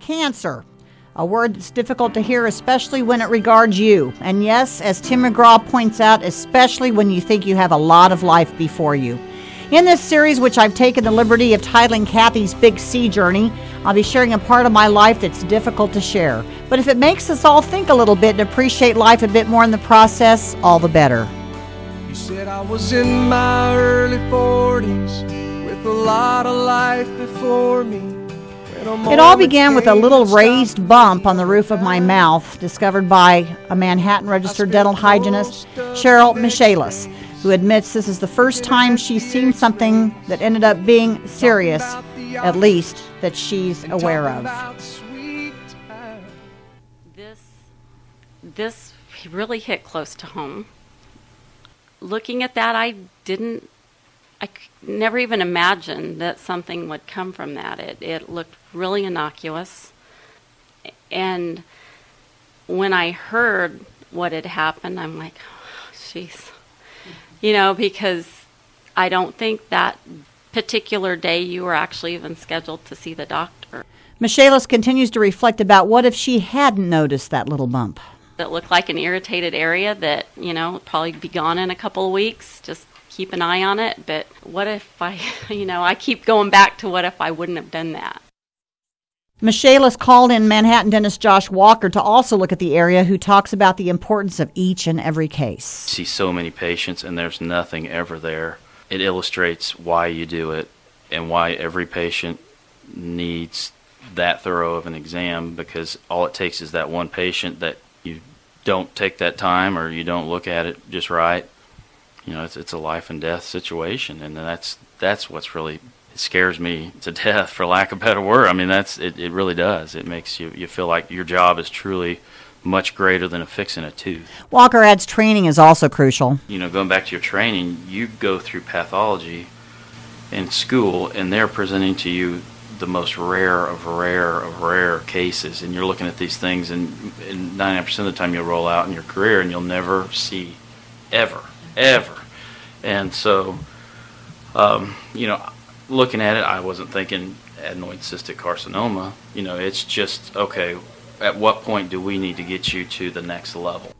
Cancer, a word that's difficult to hear, especially when it regards you. And yes, as Tim McGraw points out, especially when you think you have a lot of life before you. In this series, which I've taken the liberty of titling Cathy's Big C Journey, I'll be sharing a part of my life that's difficult to share. But if it makes us all think a little bit and appreciate life a bit more in the process, all the better. You said I was in my early 40s with a lot of life before me. It all began with a little raised bump on the roof of my mouth, discovered by a Manhattan registered dental hygienist, Cheryl Michaelis, who admits this is the first time she's seen something that ended up being serious, at least that she's aware of. This really hit close to home. Looking at that, I never even imagined that something would come from that. It looked really innocuous. And when I heard what had happened, I'm like, oh, jeez. You know, because I don't think that particular day you were actually even scheduled to see the doctor. Michaelis continues to reflect about what if she hadn't noticed that little bump. It looked like an irritated area that, you know, would probably be gone in a couple of weeks. Just keep an eye on it. But what if I keep going back to what if I wouldn't have done that. Michaelis called in Manhattan dentist Josh Walker to also look at the area, who talks about the importance of each and every case. I see so many patients and there's nothing ever there. It illustrates why you do it and why every patient needs that thorough of an exam, because all it takes is that one patient that you don't take that time or you don't look at it just right. You know, it's a life and death situation, and that's what's really, it scares me to death, for lack of a better word. I mean, it really does. It makes you feel like your job is truly much greater than fixing a tooth. Walker adds training is also crucial. You know, going back to your training, you go through pathology in school, and they're presenting to you the most rare of rare cases, and you're looking at these things, and 99% of the time you'll roll out in your career and you'll never see ever. And so, you know, looking at it, I wasn't thinking adenoid cystic carcinoma. You know, it's just, okay, at what point do we need to get you to the next level?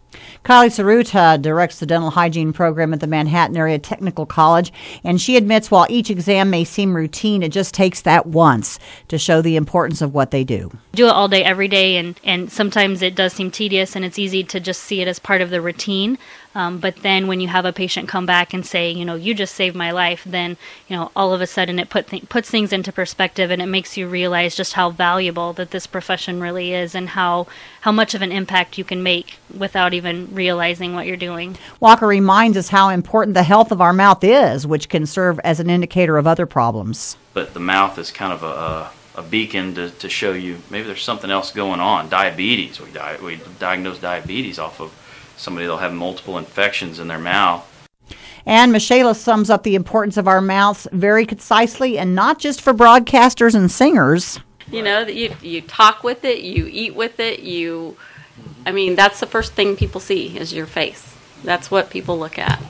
Kylie Saruta directs the dental hygiene program at the Manhattan Area Technical College, and she admits while each exam may seem routine, it just takes that once to show the importance of what they do. Do it all day, every day, and sometimes it does seem tedious, and it's easy to just see it as part of the routine. But then when you have a patient come back and say, you know, you just saved my life, then, you know, all of a sudden it puts things into perspective, and it makes you realize just how valuable that this profession really is, and how much of an impact you can make without even realizing what you're doing. Walker reminds us how important the health of our mouth is, which can serve as an indicator of other problems. But the mouth is kind of a beacon to show you maybe there's something else going on. Diabetes, we diagnose diabetes off of somebody that'll have multiple infections in their mouth. And Michaelis sums up the importance of our mouths very concisely, and not just for broadcasters and singers. You know, you talk with it, you eat with it, I mean, that's the first thing people see is your face. That's what people look at.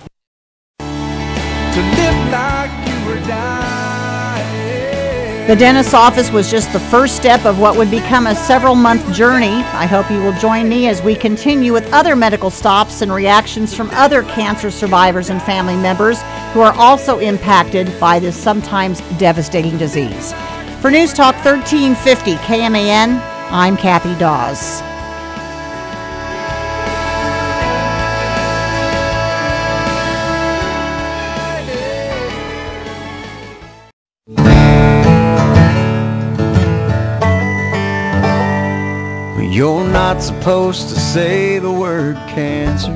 To live like you were dying. The dentist's office was just the first step of what would become a several-month journey. I hope you will join me as we continue with other medical stops and reactions from other cancer survivors and family members who are also impacted by this sometimes devastating disease. For News Talk 1350 KMAN, I'm Cathy Dawes. You're not supposed to say the word cancer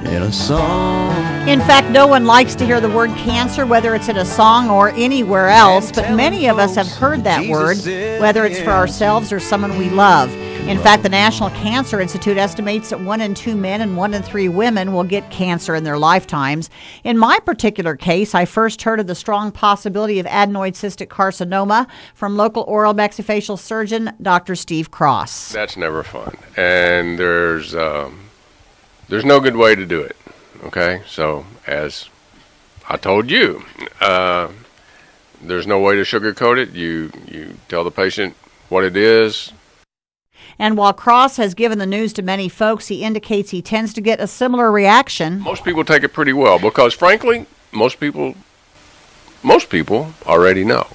in a song. In fact, no one likes to hear the word cancer, whether it's in a song or anywhere else, but many of us have heard that word, whether it's for ourselves or someone we love. In fact, the National Cancer Institute estimates that 1 in 2 men and 1 in 3 women will get cancer in their lifetimes. In my particular case, I first heard of the strong possibility of adenoid cystic carcinoma from local oral maxillofacial surgeon Dr. Steve Cross. That's never fun, and there's no good way to do it. Okay, so as I told you, There's no way to sugarcoat it. You tell the patient what it is. And while Cross has given the news to many folks, he indicates he tends to get a similar reaction. Most people take it pretty well because, frankly, most people already know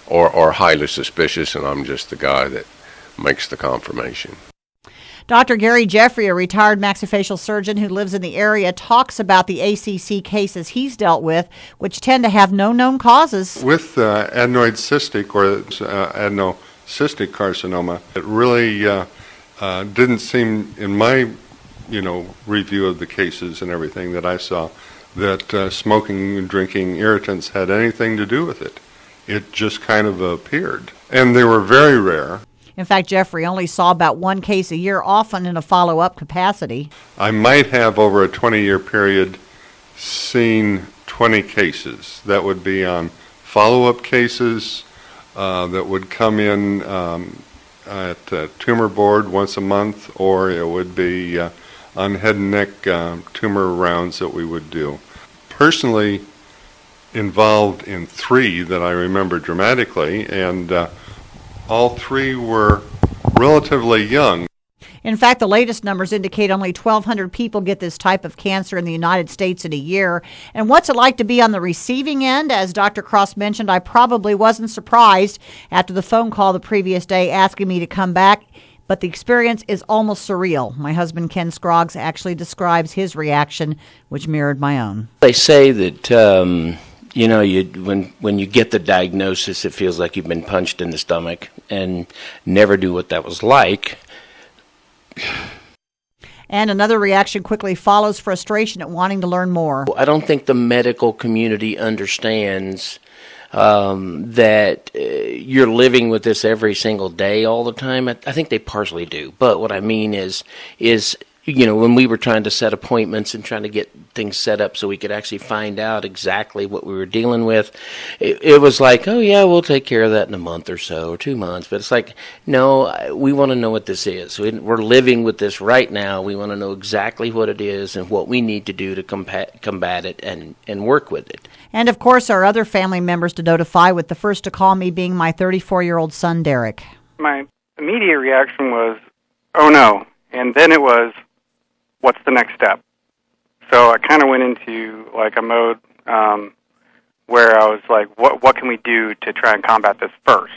or are highly suspicious, and I'm just the guy that makes the confirmation. Dr. Gary Jeffrey, a retired maxillofacial surgeon who lives in the area, talks about the ACC cases he's dealt with, which tend to have no known causes. With adenoid cystic or adenocystic carcinoma, it really didn't seem, in my review of the cases and everything that I saw, that smoking and drinking irritants had anything to do with it. It just kind of appeared. And they were very rare. In fact, Jeffrey only saw about one case a year, often in a follow-up capacity. I might have, over a 20-year period, seen 20 cases. That would be on follow-up cases that would come in at the tumor board once a month, or it would be on head and neck tumor rounds that we would do. Personally involved in 3 that I remember dramatically, and all 3 were relatively young. In fact, the latest numbers indicate only 1,200 people get this type of cancer in the United States in a year. And what's it like to be on the receiving end? As Dr. Cross mentioned, I probably wasn't surprised after the phone call the previous day asking me to come back, but the experience is almost surreal. My husband, Ken Scroggs, actually describes his reaction, which mirrored my own. They say that when you get the diagnosis, it feels like you've been punched in the stomach, and never knew what that was like. And another reaction quickly follows: frustration at wanting to learn more. I don't think the medical community understands that you're living with this every single day all the time. I think they partially do, but what I mean is when we were trying to set appointments and trying to get things set up so we could actually find out exactly what we were dealing with, it was like, oh yeah, we'll take care of that in a month or so, or 2 months. But it's like, no, we want to know what this is. We're living with this right now. We want to know exactly what it is and what we need to do to combat it and work with it. And of course, our other family members to notify, with the first to call me being my 34-year-old son, Derek. My immediate reaction was, oh no. And then it was, what's the next step? So I kind of went into like a mode where I was like, what can we do to try and combat this first?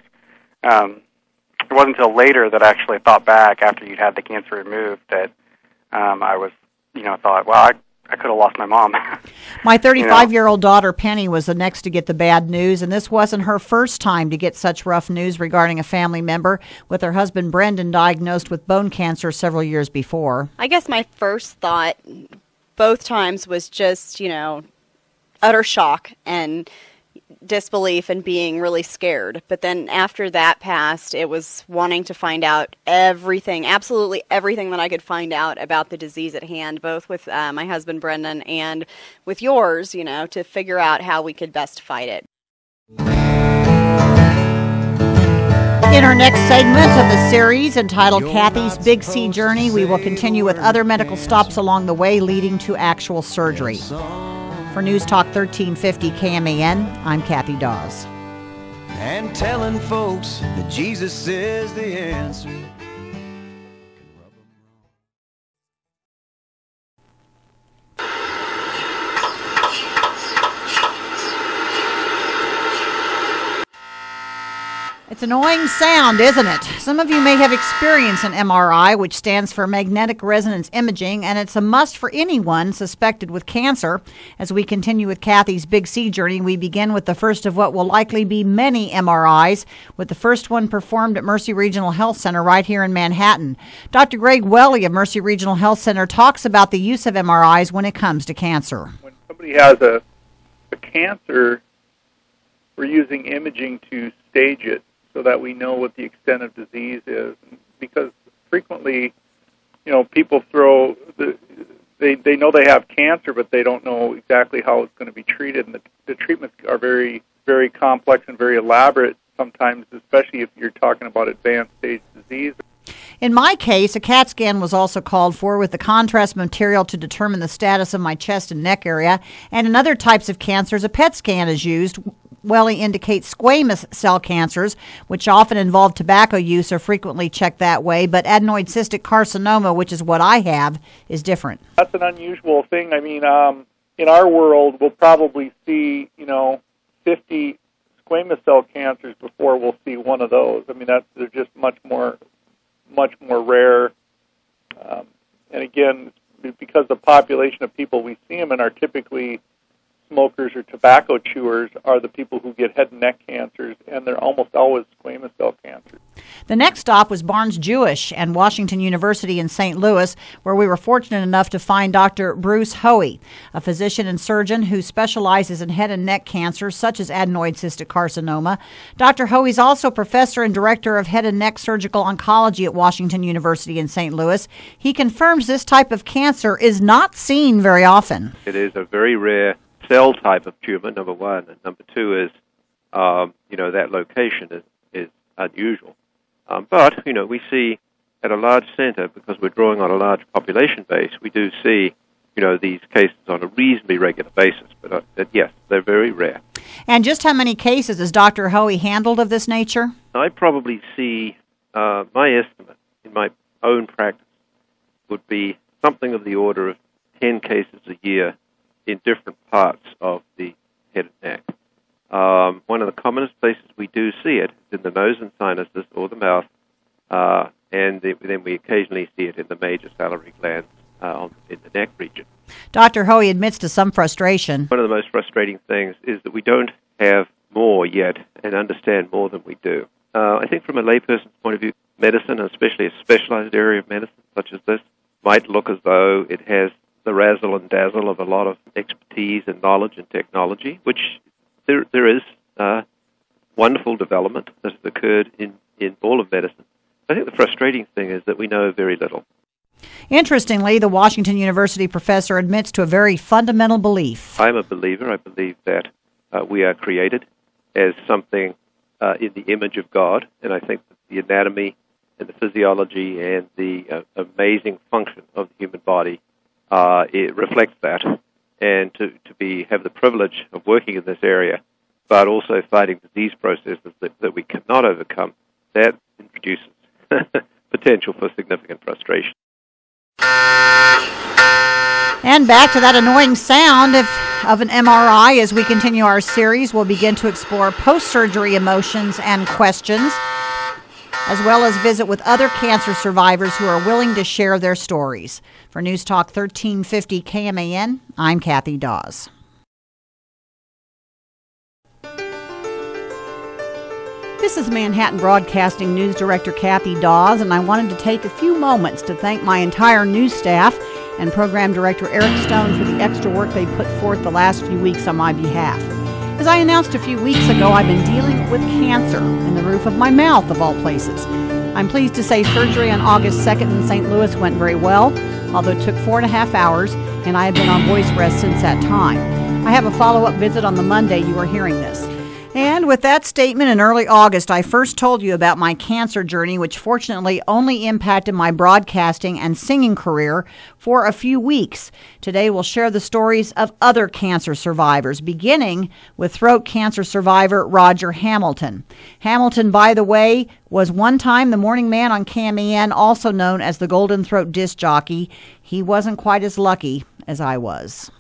It wasn't until later that I actually thought back, after you'd had the cancer removed, that I was, thought, well, I could have lost my mom. My 35-year-old daughter, Penny, was the next to get the bad news, and this wasn't her first time to get such rough news regarding a family member, with her husband, Brendan, diagnosed with bone cancer several years before. I guess my first thought both times was just, utter shock and disbelief and being really scared. But then after that passed, it was wanting to find out everything, absolutely everything that I could find out about the disease at hand, both with my husband Brendan and with yours, to figure out how we could best fight it. In our next segment of the series, entitled Cathy's Big C Journey, we will continue with other medical stops along the way leading to actual surgery. For News Talk 1350 KMAN, I'm Cathy Dawes. And telling folks that Jesus is the answer. It's an annoying sound, isn't it? Some of you may have experienced an MRI, which stands for magnetic resonance imaging, and it's a must for anyone suspected with cancer. As we continue with Cathy's Big C Journey, we begin with the first of what will likely be many MRIs, with the first one performed at Mercy Regional Health Center right here in Manhattan. Dr. Greg Welly of Mercy Regional Health Center talks about the use of MRIs when it comes to cancer. When somebody has a cancer, we're using imaging to stage it, so that we know what the extent of disease is. Because frequently, people they know they have cancer, but they don't know exactly how it's going to be treated. And the treatments are very, very complex and very elaborate sometimes, especially if you're talking about advanced stage disease. In my case, a CAT scan was also called for with the contrast material to determine the status of my chest and neck area. And in other types of cancers, a PET scan is used. Welly indicates squamous cell cancers, which often involve tobacco use, are frequently checked that way. But adenoid cystic carcinoma, which is what I have, is different. That's an unusual thing. I mean, in our world, we'll probably see, 50 squamous cell cancers before we'll see one of those. I mean, they're just much more rare. And again, because the population of people we see them in are typically smokers or tobacco chewers, are the people who get head and neck cancers, and they're almost always squamous cell cancers. The next stop was Barnes-Jewish and Washington University in St. Louis, where we were fortunate enough to find Dr. Bruce Hoey, a physician and surgeon who specializes in head and neck cancers such as adenoid cystic carcinoma. Dr. Hoey is also professor and director of head and neck surgical oncology at Washington University in St. Louis. He confirms this type of cancer is not seen very often. It is a very rare cell type of tumor, number one, and number two is, that location is unusual. But we see at a large center, because we're drawing on a large population base, we do see, these cases on a reasonably regular basis. But yes, they're very rare. And just how many cases has Dr. Hoey handled of this nature? I probably see, my estimate in my own practice would be something of the order of 10 cases a year in different parts of the head and neck. One of the commonest places we do see it is in the nose and sinuses or the mouth, and then we occasionally see it in the major salivary glands in the neck region. Dr. Hoey admits to some frustration. One of the most frustrating things is that we don't have more yet and understand more than we do. I think from a layperson's point of view, medicine, especially a specialized area of medicine such as this, might look as though it has the razzle and dazzle of a lot of expertise and knowledge and technology, which there is wonderful development that has occurred in all of medicine. I think the frustrating thing is that we know very little. Interestingly, the Washington University professor admits to a very fundamental belief. I'm a believer. I believe that we are created as something in the image of God, and I think that the anatomy and the physiology and the amazing function of the human body it reflects that, and to have the privilege of working in this area, but also fighting disease processes that we cannot overcome, that introduces potential for significant frustration. And back to that annoying sound of an MRI as we continue our series. We'll begin to explore post-surgery emotions and questions, as well as visit with other cancer survivors who are willing to share their stories. For News Talk 1350 KMAN, I'm Cathy Dawes. This is Manhattan Broadcasting News Director Cathy Dawes, and I wanted to take a few moments to thank my entire news staff and Program Director Eric Stone for the extra work they put forth the last few weeks on my behalf. As I announced a few weeks ago, I've been dealing with cancer in the roof of my mouth, of all places. I'm pleased to say surgery on August 2nd in St. Louis went very well, although it took 4.5 hours, and I have been on voice rest since that time. I have a follow-up visit on the Monday you are hearing this. And with that statement in early August, I first told you about my cancer journey, which fortunately only impacted my broadcasting and singing career for a few weeks. Today we'll share the stories of other cancer survivors, beginning with throat cancer survivor Roger Hamilton. Hamilton, by the way, was one time the morning man on KMAN, also known as the Golden Throat disc jockey. He wasn't quite as lucky as I was.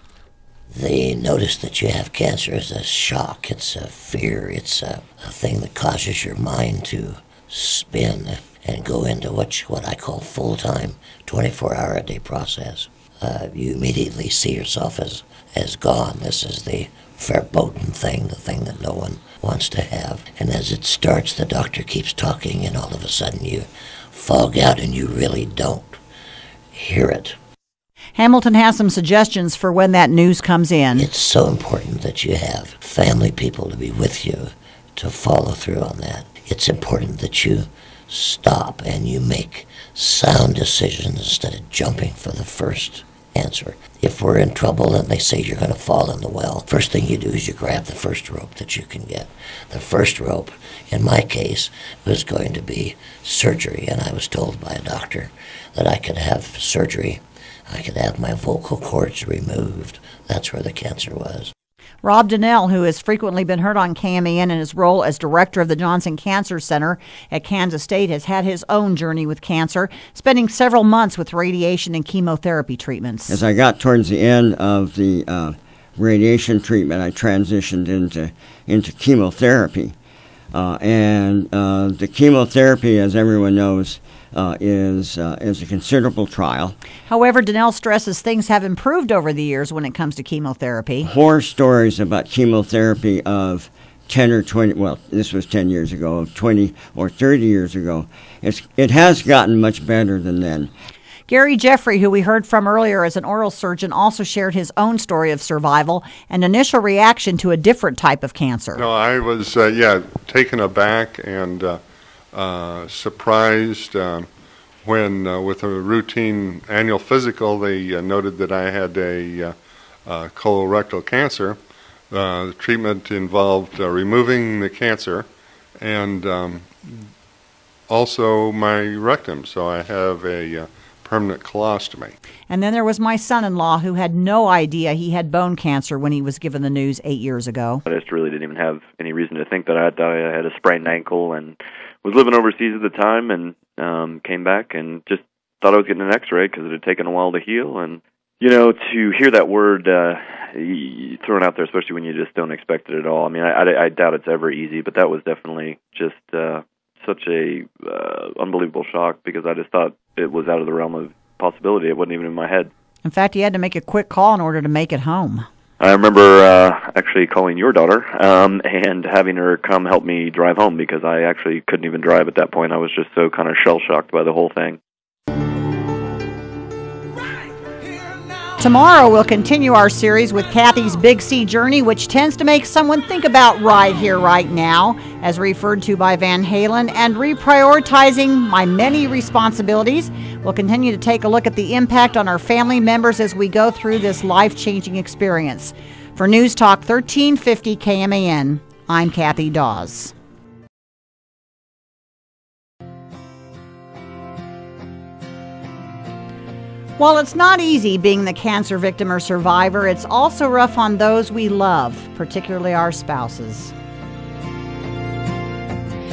They notice that you have cancer as a shock. It's a fear. It's a thing that causes your mind to spin and go into what I call full-time, 24-hour-a-day process. You immediately see yourself as gone. This is the verboten thing, the thing that no one wants to have. And as it starts, the doctor keeps talking, and all of a sudden you fog out and you really don't hear it. Hamilton has some suggestions for when that news comes in. It's so important that you have family people to be with you to follow through on that. It's important that you stop and you make sound decisions instead of jumping for the first cancer. If we're in trouble and they say you're going to fall in the well, first thing you do is you grab the first rope that you can get. The first rope, in my case, was going to be surgery, and I was told by a doctor that I could have surgery. I could have my vocal cords removed. That's where the cancer was. Rob Donnell, who has frequently been heard on KMAN in his role as director of the Johnson Cancer Center at Kansas State, has had his own journey with cancer, spending several months with radiation and chemotherapy treatments. As I got towards the end of the radiation treatment, I transitioned into chemotherapy. And the chemotherapy, as everyone knows, is a considerable trial. However, Donnell stresses things have improved over the years when it comes to chemotherapy. Horror stories about chemotherapy of 10 or 20, well, this was 10 years ago, of 20 or 30 years ago. It has gotten much better than then. Gary Jeffrey, who we heard from earlier as an oral surgeon, also shared his own story of survival and initial reaction to a different type of cancer. No, I was, taken aback and surprised when, with a routine annual physical, they noted that I had a colorectal cancer. The treatment involved removing the cancer and also my rectum, so I have a permanent colostomy. And then there was my son-in-law, who had no idea he had bone cancer when he was given the news 8 years ago. I just really didn't even have any reason to think that I had a sprained ankle, and was living overseas at the time, and came back and just thought I was getting an x-ray because it had taken a while to heal. And, you know, to hear that word thrown out there, especially when you just don't expect it at all. I mean, I doubt it's ever easy, but that was definitely just such a unbelievable shock, because I just thought it was out of the realm of possibility. It wasn't even in my head. In fact, he had to make a quick call in order to make it home. I remember actually calling your daughter and having her come help me drive home, because I actually couldn't even drive at that point. I was just so kind of shell-shocked by the whole thing. Tomorrow we'll continue our series with Cathy's Big C journey, which tends to make someone think about right here, right now, as referred to by Van Halen, and reprioritizing my many responsibilities. We'll continue to take a look at the impact on our family members as we go through this life-changing experience. For News Talk 1350 KMAN, I'm Cathy Dawes. While it's not easy being the cancer victim or survivor, it's also rough on those we love, particularly our spouses.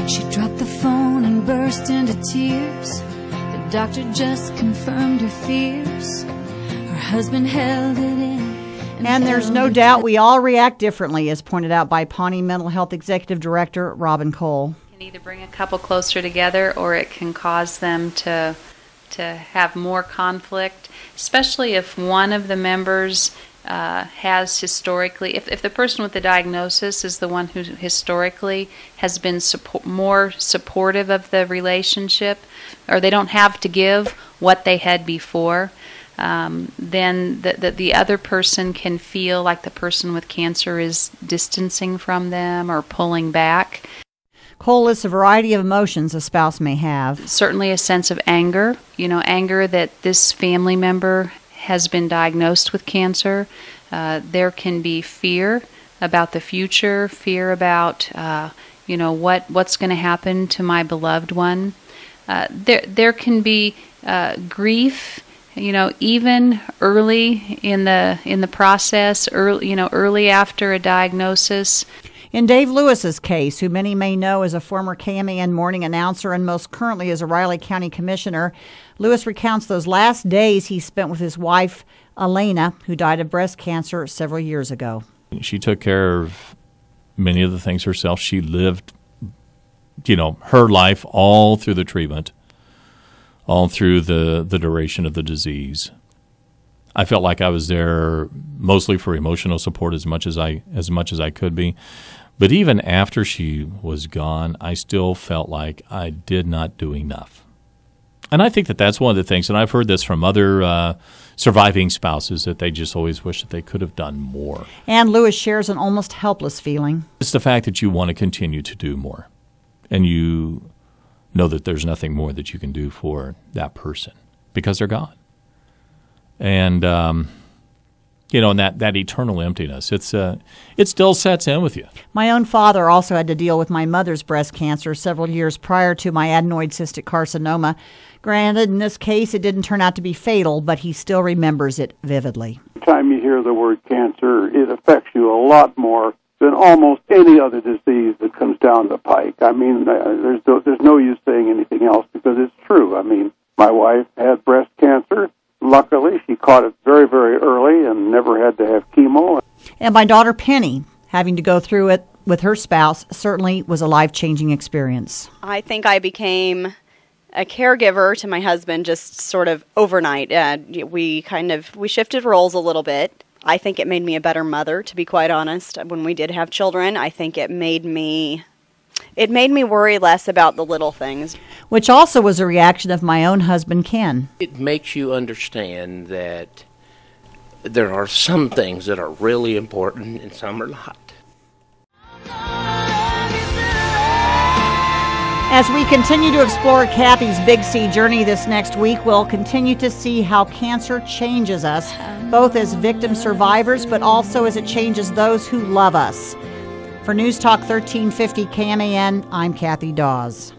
She dropped the phone and burst into tears. The doctor just confirmed her fears. Her husband held it in. And there's no doubt we all react differently, as pointed out by Pawnee Mental Health Executive Director Robin Cole. It can either bring a couple closer together, or it can cause them to have more conflict, especially if one of the members has historically, if the person with the diagnosis is the one who historically has been more supportive of the relationship, or they don't have to give what they had before, then the other person can feel like the person with cancer is distancing from them or pulling back. Cole lists a variety of emotions a spouse may have. Certainly a sense of anger, anger that this family member has been diagnosed with cancer. There can be fear about the future, fear about, what's going to happen to my beloved one. There can be grief, even early in the process, early after a diagnosis. In Dave Lewis's case, who many may know as a former KMAN morning announcer and most currently as a Riley County Commissioner, Lewis recounts those last days he spent with his wife, Elena, who died of breast cancer several years ago. She took care of many of the things herself. She lived, her life all through the treatment, all through the duration of the disease. I felt like I was there mostly for emotional support as much as I could be. But even after she was gone, I still felt like I did not do enough. And I think that that's one of the things, and I've heard this from other surviving spouses, that they just always wish that they could have done more. And Lewis shares an almost helpless feeling. It's the fact that you want to continue to do more, and you know that there's nothing more that you can do for that person because they're gone. And, and that eternal emptiness, it still sets in with you. My own father also had to deal with my mother's breast cancer several years prior to my adenoid cystic carcinoma. Granted, in this case, it didn't turn out to be fatal, but he still remembers it vividly. Every time you hear the word cancer, it affects you a lot more than almost any other disease that comes down the pike. I mean, there's no use saying anything else because it's true. I mean, my wife had breast cancer. Luckily, she caught it very, very early and never had to have chemo. And my daughter Penny, having to go through it with her spouse, certainly was a life-changing experience. I think I became a caregiver to my husband just sort of overnight. We shifted roles a little bit. I think it made me a better mother, to be quite honest. When we did have children, I think it made me worry less about the little things. Which also was a reaction of my own husband, Ken. It makes you understand that there are some things that are really important and some are not. As we continue to explore Cathy's Big C journey this next week, we'll continue to see how cancer changes us, both as victim survivors, but also as it changes those who love us. For News Talk 1350 KMAN, I'm Cathy Dawes.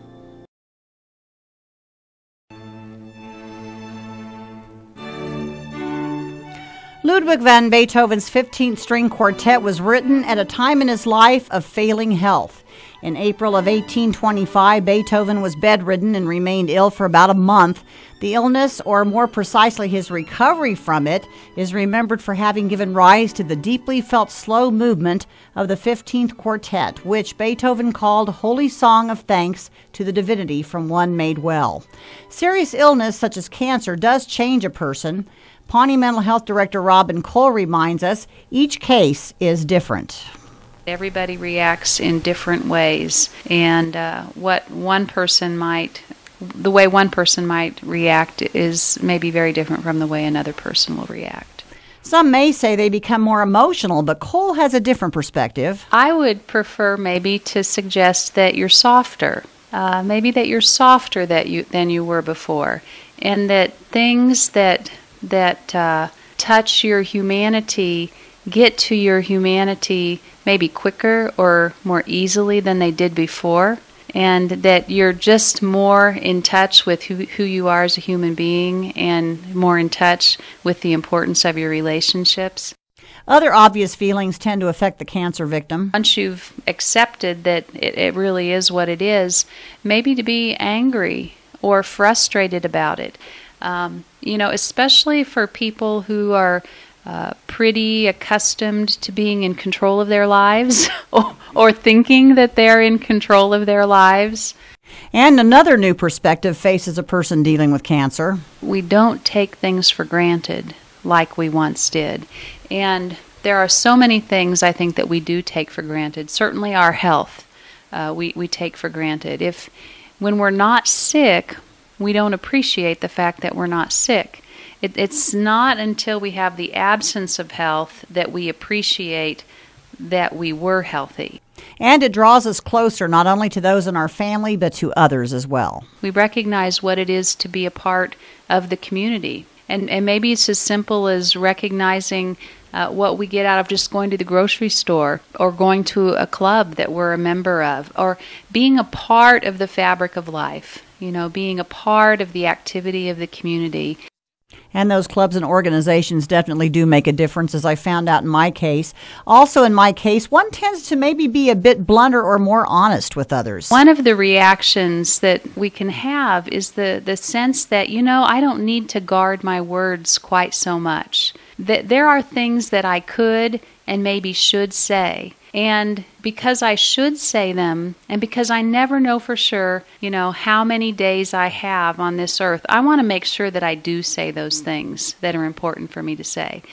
Ludwig van Beethoven's 15th String Quartet was written at a time in his life of failing health. In April of 1825, Beethoven was bedridden and remained ill for about a month. The illness, or more precisely his recovery from it, is remembered for having given rise to the deeply felt slow movement of the 15th Quartet, which Beethoven called Holy Song of Thanks to the Divinity from One Made Well. Serious illness such as cancer does change a person. Pawnee Mental Health Director Robin Cole reminds us each case is different. Everybody reacts in different ways, and the way one person might react is maybe very different from the way another person will react. Some may say they become more emotional, but Cole has a different perspective. I would prefer maybe to suggest that you're softer, maybe that you're softer than you were before, and that things that touch your humanity get to your humanity maybe quicker or more easily than they did before, and that you're just more in touch with who you are as a human being and more in touch with the importance of your relationships. Other obvious feelings tend to affect the cancer victim. Once you've accepted that it really is what it is, maybe to be angry or frustrated about it. Especially for people who are pretty accustomed to being in control of their lives or thinking that they're in control of their lives. And another new perspective faces a person dealing with cancer. We don't take things for granted like we once did. And there are so many things I think that we do take for granted. Certainly our health we take for granted. When we're not sick, we don't appreciate the fact that we're not sick. It's not until we have the absence of health that we appreciate that we were healthy. And it draws us closer not only to those in our family, but to others as well. We recognize what it is to be a part of the community. And maybe it's as simple as recognizing what we get out of just going to the grocery store or going to a club that we're a member of, or being a part of the fabric of life, being a part of the activity of the community. And those clubs and organizations definitely do make a difference, as I found out in my case. Also in my case, one tends to maybe be a bit blunter or more honest with others. One of the reactions that we can have is the sense that, I don't need to guard my words quite so much. That there are things that I could and maybe should say. And because I should say them, and because I never know for sure, how many days I have on this earth, I want to make sure that I do say those things that are important for me to say.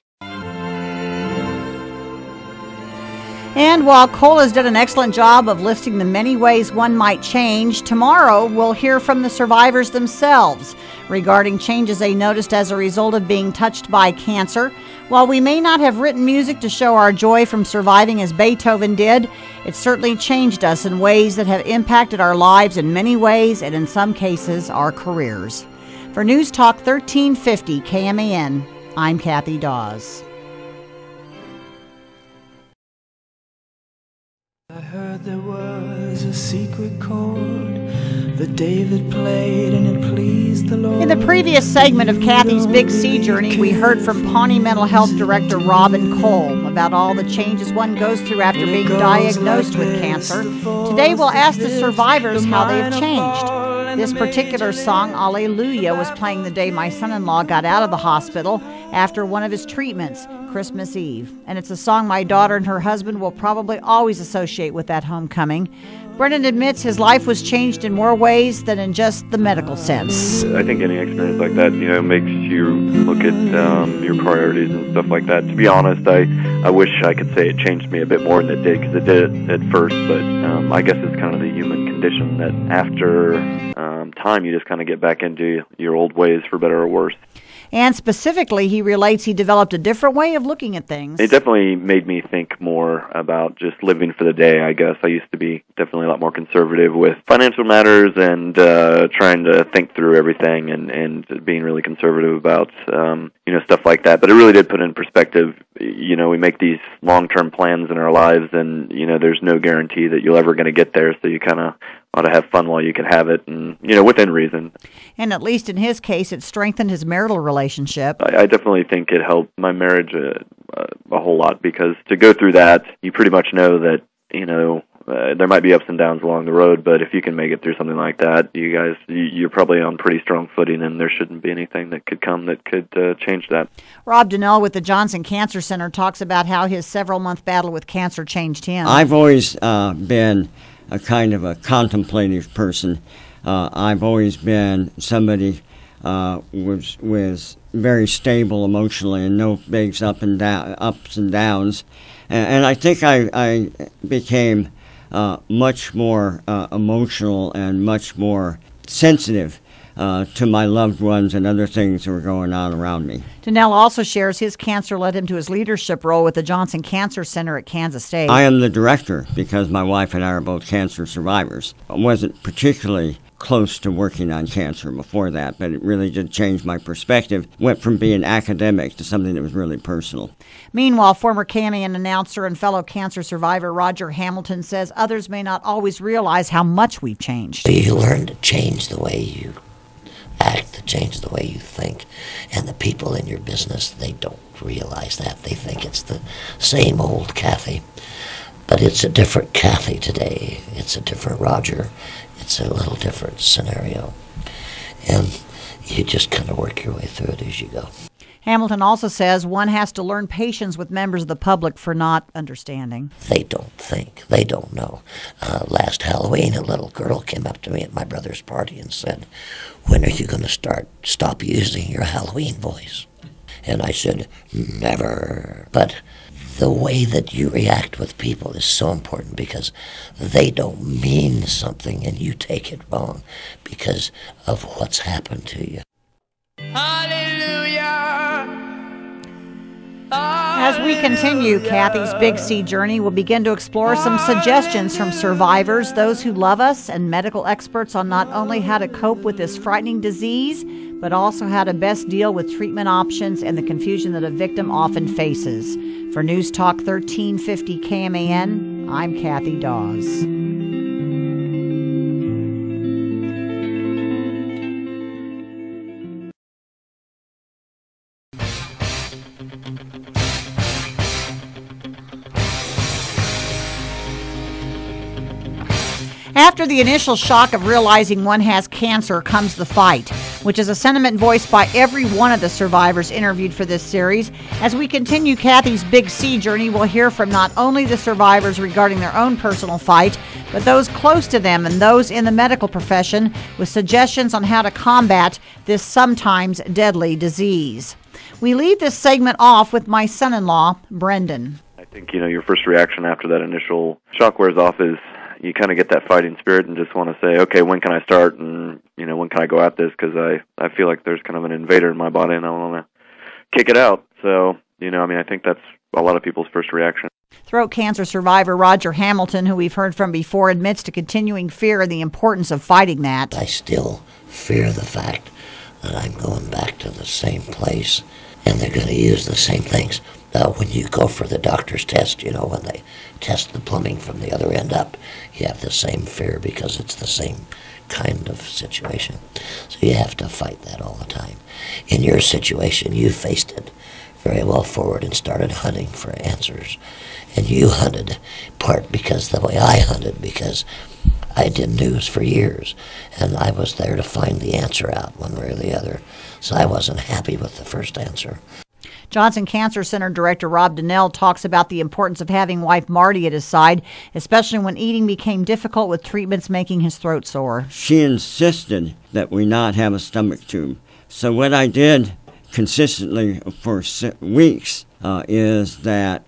And while Cole has done an excellent job of listing the many ways one might change, tomorrow we'll hear from the survivors themselves regarding changes they noticed as a result of being touched by cancer. While we may not have written music to show our joy from surviving as Beethoven did, it certainly changed us in ways that have impacted our lives in many ways, and in some cases, our careers. For News Talk 1350 KMAN, I'm Cathy Dawes. I heard there was a secret chord that David played and it pleased the Lord. In the previous segment of Cathy's Big C Journey, we heard from Pawnee Mental Health Director Robin Cole about all the changes one goes through after being diagnosed with cancer. Today we'll ask the survivors how they have changed. This particular song, Alleluia, was playing the day my son-in-law got out of the hospital after one of his treatments, Christmas Eve. And it's a song my daughter and her husband will probably always associate with that homecoming. Brennan admits his life was changed in more ways than in just the medical sense. I think any experience like that, makes you look at your priorities and stuff like that. To be honest, I wish I could say it changed me a bit more than it did, because it did at first, but I guess it's kind of the human condition that after time you just kind of get back into your old ways, for better or worse. And specifically, he relates he developed a different way of looking at things. It definitely made me think more about just living for the day, I guess. I used to be definitely a lot more conservative with financial matters and trying to think through everything and being really conservative about, stuff like that. But it really did put in perspective, we make these long-term plans in our lives and, there's no guarantee that you're ever going to get there, so you kind of ought to have fun while you can have it and, within reason. And at least in his case, it strengthened his marital relationship. I definitely think it helped my marriage a whole lot, because to go through that, you pretty much know that, there might be ups and downs along the road, but if you can make it through something like that, you're probably on pretty strong footing, and there shouldn't be anything that could come that could change that. Rob Donnell with the Johnson Cancer Center talks about how his several-month battle with cancer changed him. I've always been a kind of a contemplative person. I've always been somebody was very stable emotionally and no big ups and downs. And I think I became much more emotional and much more sensitive to my loved ones and other things that were going on around me. Donnell also shares his cancer led him to his leadership role with the Johnson Cancer Center at Kansas State. I am the director because my wife and I are both cancer survivors. I wasn't particularly close to working on cancer before that, but it really did change my perspective. Went from being academic to something that was really personal. Meanwhile, former KMAN announcer and fellow cancer survivor Roger Hamilton says others may not always realize how much we've changed. You learn to change the way you act, to change the way you think. And the people in your business, they don't realize that. They think it's the same old Cathy. But it's a different Cathy today. It's a different Roger. It's a little different scenario. And you just kind of work your way through it as you go. Hamilton also says one has to learn patience with members of the public for not understanding. They don't think. They don't know. Last Halloween, a little girl came up to me at my brother's party and said, "When are you going to stop using your Halloween voice?" And I said, "Never." But the way that you react with people is so important, because they don't mean something and you take it wrong because of what's happened to you. As we continue Cathy's Big C journey, we'll begin to explore some suggestions from survivors, those who love us, and medical experts on not only how to cope with this frightening disease, but also how to best deal with treatment options and the confusion that a victim often faces. For News Talk 1350 KMAN, I'm Cathy Dawes. After the initial shock of realizing one has cancer comes the fight, which is a sentiment voiced by every one of the survivors interviewed for this series. As we continue Cathy's Big C journey, we'll hear from not only the survivors regarding their own personal fight, but those close to them and those in the medical profession with suggestions on how to combat this sometimes deadly disease. We leave this segment off with my son-in-law, Brendan. I think, your first reaction after that initial shock wears off is you kind of get that fighting spirit and just want to say, okay, when can I start and, when can I go at this? Because I feel like there's kind of an invader in my body and I want to kick it out. So, I think that's a lot of people's first reaction. Throat cancer survivor Roger Hamilton, who we've heard from before, admits to continuing fear and the importance of fighting that. I still fear the fact that I'm going back to the same place and they're going to use the same things. When you go for the doctor's test, you know, when they test the plumbing from the other end up, you have the same fear because it's the same kind of situation. So you have to fight that all the time. In your situation, you faced it very well forward and started hunting for answers. And you hunted, part because the way I hunted, because I did news for years, and I was there to find the answer out one way or the other. So I wasn't happy with the first answer. Johnson Cancer Center Director Rob Donnell talks about the importance of having wife Marty at his side, especially when eating became difficult with treatments making his throat sore. She insisted that we not have a stomach tube. So what I did consistently for weeks is that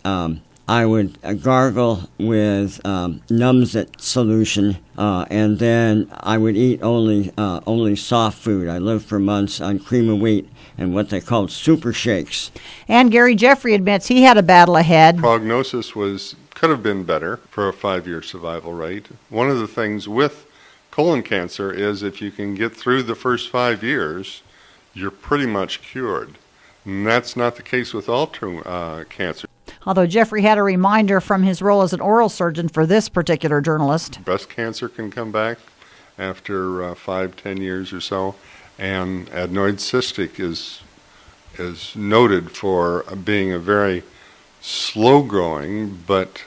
I would gargle with Numsit solution, and then I would eat only soft food. I lived for months on cream of wheat and what they called super shakes. And Gary Jeffrey admits he had a battle ahead. Prognosis could have been better for a 5-year survival rate. One of the things with colon cancer is if you can get through the first 5 years, you're pretty much cured. And that's not the case with all cancer. Although Jeffrey had a reminder from his role as an oral surgeon for this particular journalist. Breast cancer can come back after 5-10 years or so, and adenoid cystic is noted for being a very slow-growing but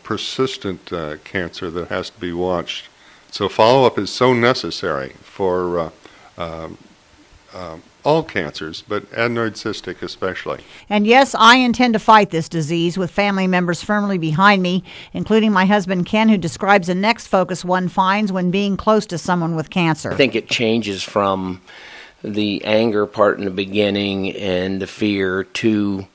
persistent cancer that has to be watched. So follow-up is so necessary for all cancers, but adenoid cystic especially. And yes, I intend to fight this disease with family members firmly behind me, including my husband Ken, who describes the next focus one finds when being close to someone with cancer. I think it changes from the anger part in the beginning and the fear to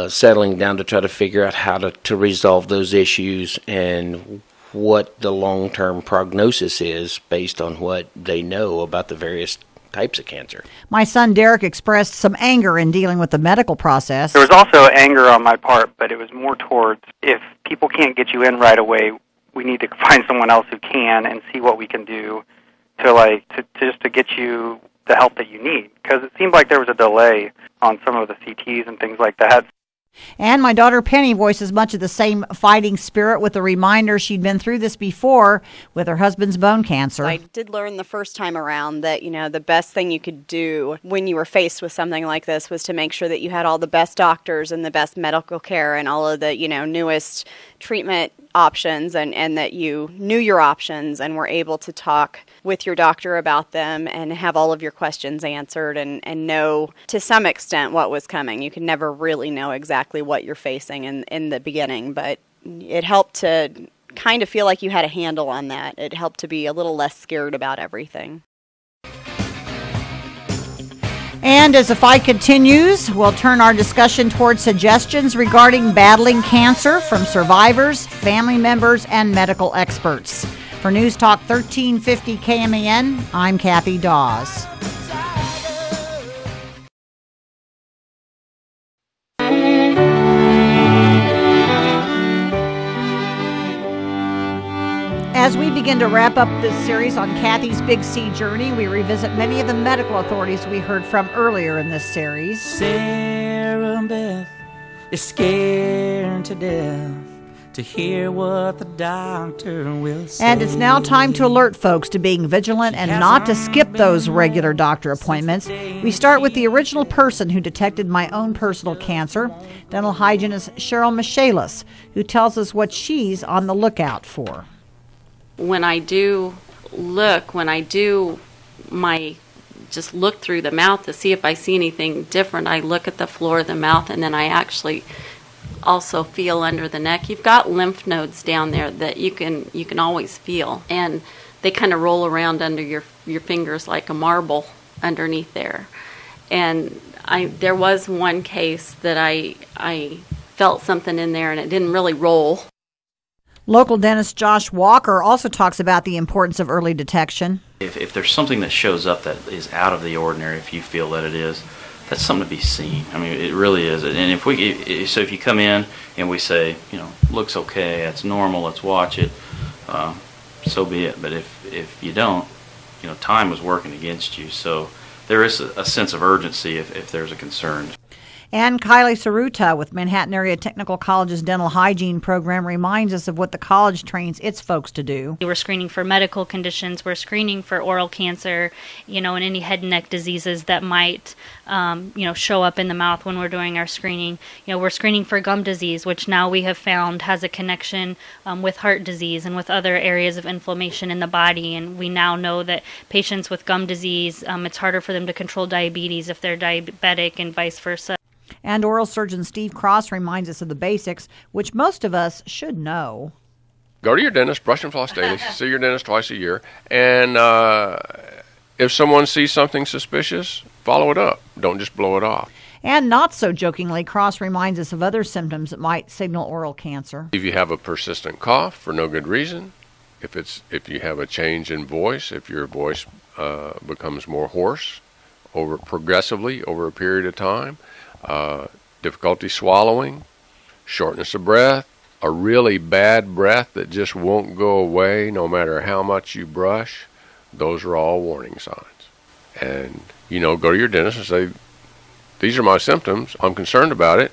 settling down to try to figure out how to resolve those issues and what the long-term prognosis is based on what they know about the various types of cancer. My son Derek expressed some anger in dealing with the medical process. There was also anger on my part, but it was more towards if people can't get you in right away, we need to find someone else who can and see what we can do to get you the help that you need. Because it seemed like there was a delay on some of the CTs and things like that. And my daughter Penny voices much of the same fighting spirit with a reminder she'd been through this before with her husband's bone cancer. I did learn the first time around that, you know, the best thing you could do when you were faced with something like this was to make sure that you had all the best doctors and the best medical care and all of the, you know, newest treatment options and that you knew your options and were able to talk with your doctor about them and have all of your questions answered and know to some extent what was coming. You can never really know exactly what you're facing in the beginning, but it helped to kind of feel like you had a handle on that. It helped to be a little less scared about everything. And as the fight continues, we'll turn our discussion towards suggestions regarding battling cancer from survivors, family members, and medical experts. For News Talk 1350 KMAN, I'm Cathy Dawes. As we begin to wrap up this series on Cathy's Big C journey, we revisit many of the medical authorities we heard from earlier in this series. Sarah Beth is scared to death to hear what the doctor will say. And it's now time to alert folks to being vigilant and not to skip those regular doctor appointments. We start with the original person who detected my own personal cancer, dental hygienist Cheryl Michaelis, who tells us what she's on the lookout for. When I do just look through the mouth to see if I see anything different, I look at the floor of the mouth, and then I actually also feel under the neck. You've got lymph nodes down there that you can always feel, and they kind of roll around under your fingers like a marble underneath there. And there was one case that I felt something in there, and it didn't really roll. Local dentist Josh Walker also talks about the importance of early detection. If there's something that shows up that is out of the ordinary, if you feel that it is, that's something to be seen. I mean, it really is. And if you come in and we say, you know, looks okay, it's normal, let's watch it, so be it. But if you don't, you know, time is working against you. So there is a sense of urgency if there's a concern. And Kylie Saruta with Manhattan Area Technical College's Dental Hygiene Program reminds us of what the college trains its folks to do. We're screening for medical conditions. We're screening for oral cancer, and any head and neck diseases that might, show up in the mouth when we're doing our screening. We're screening for gum disease, which now we have found has a connection with heart disease and with other areas of inflammation in the body. And we now know that patients with gum disease, it's harder for them to control diabetes if they're diabetic and vice versa. And oral surgeon Steve Cross reminds us of the basics, which most of us should know. Go to your dentist, brush and floss daily, see your dentist twice a year, and if someone sees something suspicious, follow it up. Don't just blow it off. And not so jokingly, Cross reminds us of other symptoms that might signal oral cancer. If you have a persistent cough for no good reason, if you have a change in voice, if your voice becomes more hoarse progressively over a period of time, difficulty swallowing, shortness of breath, a really bad breath that just won't go away no matter how much you brush, those are all warning signs. And, go to your dentist and say, these are my symptoms, I'm concerned about it,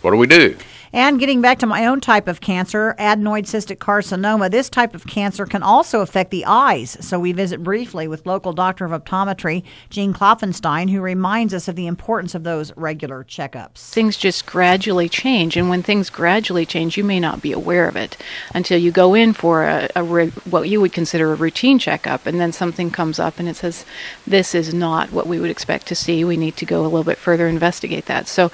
what do we do? And getting back to my own type of cancer, adenoid cystic carcinoma, this type of cancer can also affect the eyes. So we visit briefly with local doctor of optometry, Jean Klopfenstein, who reminds us of the importance of those regular checkups. Things just gradually change, and when things gradually change, you may not be aware of it until you go in for what you would consider a routine checkup, and then something comes up and it says, this is not what we would expect to see. We need to go a little bit further, investigate that. So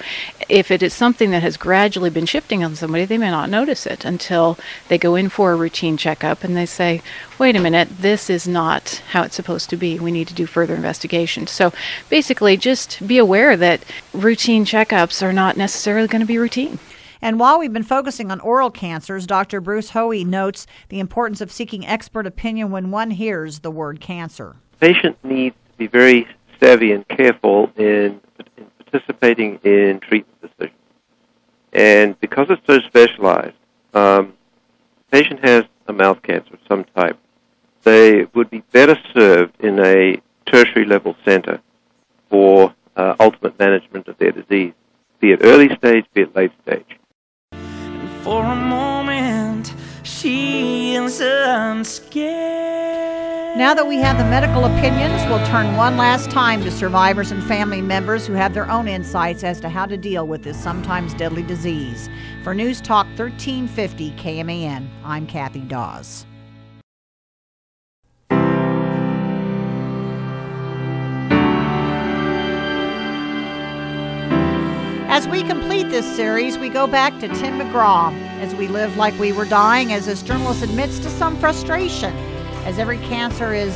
if it is something that has gradually been shifting on somebody, they may not notice it until they go in for a routine checkup and they say, wait a minute, this is not how it's supposed to be. We need to do further investigation. So basically just be aware that routine checkups are not necessarily going to be routine. And while we've been focusing on oral cancers, Dr. Bruce Hoey notes the importance of seeking expert opinion when one hears the word cancer. Patient needs to be very savvy and careful in participating in treatment decisions. And because it's so specialized, the patient has a mouth cancer of some type, they would be better served in a tertiary level center for ultimate management of their disease, be it early stage, be it late stage. For a moment, she is unscared. Now that we have the medical opinions, we'll turn one last time to survivors and family members who have their own insights as to how to deal with this sometimes deadly disease. For News Talk 1350 KMAN, I'm Cathy Dawes. As we complete this series, we go back to Tim McGraw as we live like we were dying, as this journalist admits to some frustration, as every cancer is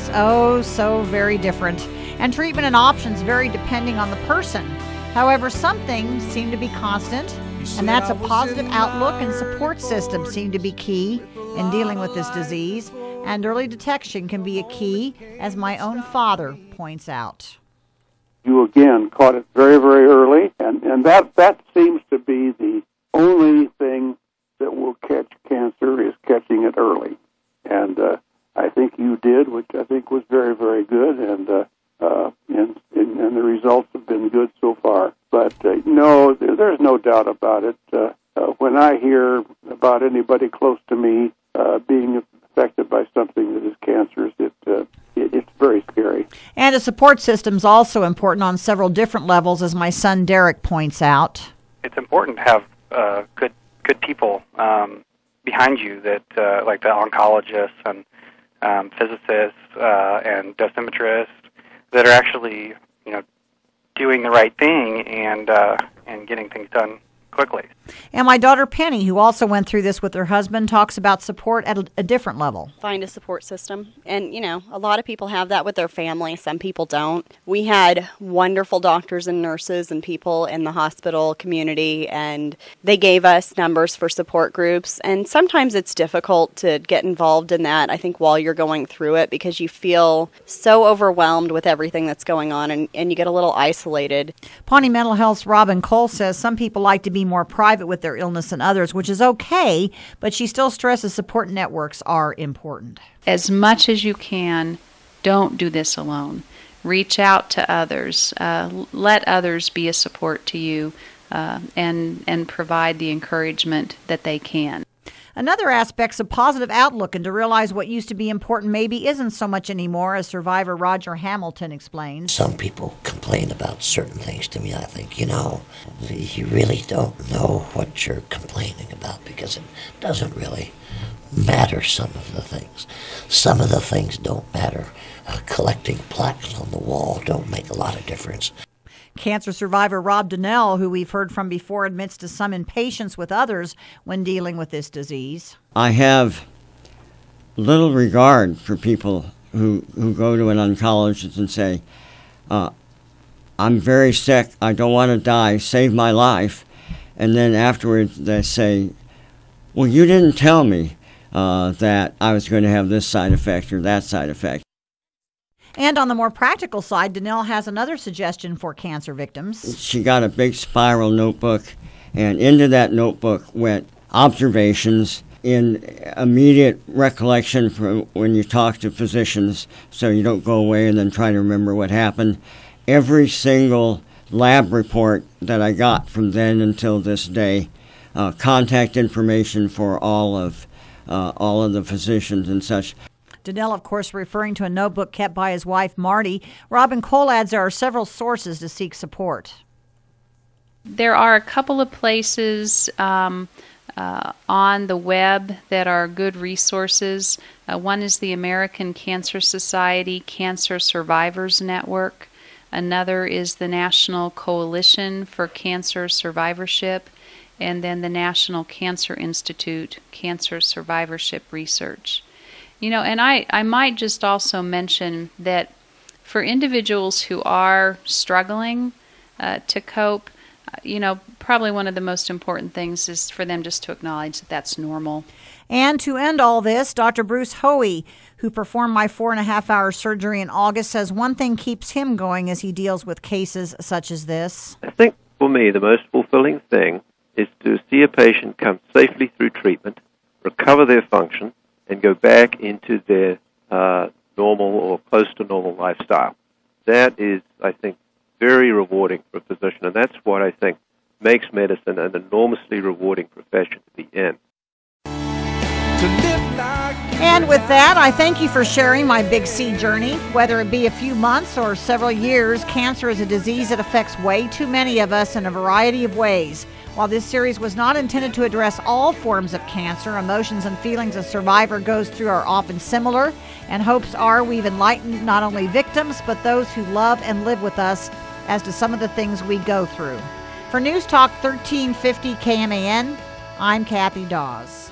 so very different, and treatment and options vary depending on the person. However, some things seem to be constant, and that's a positive outlook and support system seem to be key in dealing with this disease, and early detection can be a key, as my own father points out. You again caught it very, very early, and that seems to be the only thing that will catch cancer is catching it early. And I think you did, which I think was very, very good, and the results have been good so far. But no, there's no doubt about it. When I hear about anybody close to me being affected by something that is cancerous, it's very scary. And a support system is also important on several different levels, as my son Derek points out. It's important to have good people behind you that, like the oncologists and physicists and dosimetrists, that are actually, doing the right thing and getting things done quickly. And my daughter Penny, who also went through this with her husband, talks about support at a different level. Find a support system. And, a lot of people have that with their family. Some people don't. We had wonderful doctors and nurses and people in the hospital community, and they gave us numbers for support groups. And sometimes it's difficult to get involved in that, I think, while you're going through it, because you feel so overwhelmed with everything that's going on, and you get a little isolated. Pawnee Mental Health's Robin Cole says some people like to be more private with their illness than others, which is okay, but she still stresses support networks are important. As much as you can, don't do this alone. reach out to others. Let others be a support to you, and provide the encouragement that they can. Another aspect's a positive outlook and to realize what used to be important maybe isn't so much anymore, as survivor Roger Hamilton explains. Some people complain about certain things to me. I think, you really don't know what you're complaining about because it doesn't really matter, some of the things. Some of the things don't matter. Collecting plaques on the wall don't make a lot of difference. Cancer survivor Rob Donnell, who we've heard from before, admits to some impatience with others when dealing with this disease. I have little regard for people who go to an oncologist and say, I'm very sick, I don't want to die, save my life. And then afterwards they say, well, you didn't tell me that I was going to have this side effect or that side effect. And on the more practical side, Donnell has another suggestion for cancer victims. She got a big spiral notebook, and into that notebook went observations in immediate recollection from when you talk to physicians, so you don't go away and then try to remember what happened. Every single lab report that I got from then until this day, contact information for all of the physicians and such. Donnell, of course, referring to a notebook kept by his wife, Marty. Robin Cole adds there are several sources to seek support. There are a couple of places on the web that are good resources. One is the American Cancer Society Cancer Survivors Network. Another is the National Coalition for Cancer Survivorship, and then the National Cancer Institute Cancer Survivorship Research. And I might just also mention that for individuals who are struggling to cope, probably one of the most important things is for them just to acknowledge that that's normal. And to end all this, Dr. Bruce Hoey, who performed my 4.5-hour surgery in August, says one thing keeps him going as he deals with cases such as this. I think for me the most fulfilling thing is to see a patient come safely through treatment, recover their function, and go back into their normal or close to normal lifestyle. That is, I think, very rewarding for a physician, and that's what I think makes medicine an enormously rewarding profession to be in. And with that, I thank you for sharing my Big C journey. Whether it be a few months or several years, cancer is a disease that affects way too many of us in a variety of ways. While this series was not intended to address all forms of cancer, emotions and feelings a survivor goes through are often similar, and hopes are we've enlightened not only victims, but those who love and live with us as to some of the things we go through. For News Talk 1350 KMAN, I'm Cathy Dawes.